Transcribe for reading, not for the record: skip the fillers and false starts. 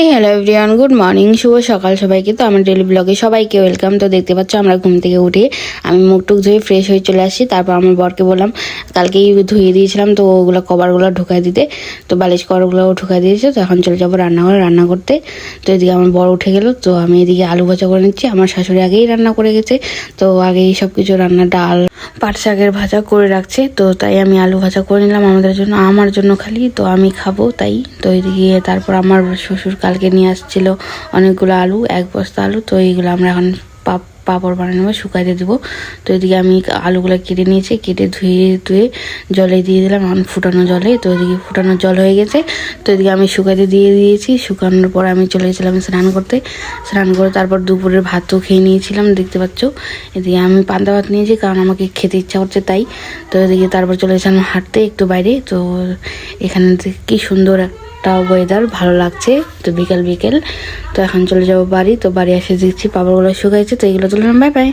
Hello everyone, good morning, শুভ সকাল সবাইকে। তো আমার ডেলি ব্লগে সবাইকে ওয়েলকাম। তো দেখতে পাচ্ছ আমরা ঘুম থেকে উঠে আমি মুখটুক ধুয়ে ফ্রেশ হয়ে চলে আসছি। তারপর আমার বরকে বললাম, কালকেই ধুয়ে দিয়েছিলাম তো ওগুলো কভারগুলো ঢুকাই দিতে, তো বালিশ কভারগুলো ঢুকাই দিয়েছে। তো এখন চলে যাবো রান্নাঘরে রান্না করতে। তো এদিকে আমার বর উঠে গেল, তো আমি এদিকে আলু ভাজা করে নিচ্ছি। আমার শাশুড়ি আগেই রান্না করে গেছে, তো আগেই সব কিছু রান্না, ডাল, পাট শাকের ভাজা করে রাখছে। তো তাই আমি আলু ভাজা করে নিলাম আমাদের জন্য, আমার জন্য খালি, তো আমি খাবো তাই। তো এদিকে তারপর আমার শ্বশুর কালকে নিয়ে আসছিল অনেকগুলো আলু, 1 বস্তা আলু। তো এইগুলো আমরা এখন পাঁপড় বানিয়ে নেবো, শুকাইতে দেবো। তো এদিকে আমি আলুগুলো কেটে নিয়েছি, কেটে ধুয়ে জলে দিয়ে দিলাম, এখন ফুটানো জলে। তো এদিকে ফুটানো জল হয়ে গেছে, তো এদিকে আমি শুকাইতে দিয়ে দিয়েছি। শুকানোর পর আমি চলে গেছিলাম স্নান করতে। স্নান করে তারপর দুপুরের ভাতও খেয়ে নিয়েছিলাম, দেখতে পাচ্ছ। এদিকে আমি পান্তা ভাত নিয়েছি, কারণ আমাকে খেতে ইচ্ছা করছে তাই। তো এদিকে তারপর চলে গেছিলাম হাঁটতে একটু বাইরে। তো এখানে কি সুন্দর একটা ওয়েদার, ভালো লাগছে। তো বিকেল তো এখন চলে যাবো বাড়ি। তো বাড়ি এসে দেখছি পাপড়গুলো শুকাইছে, তো এগুলো তুললাম। Bye bye.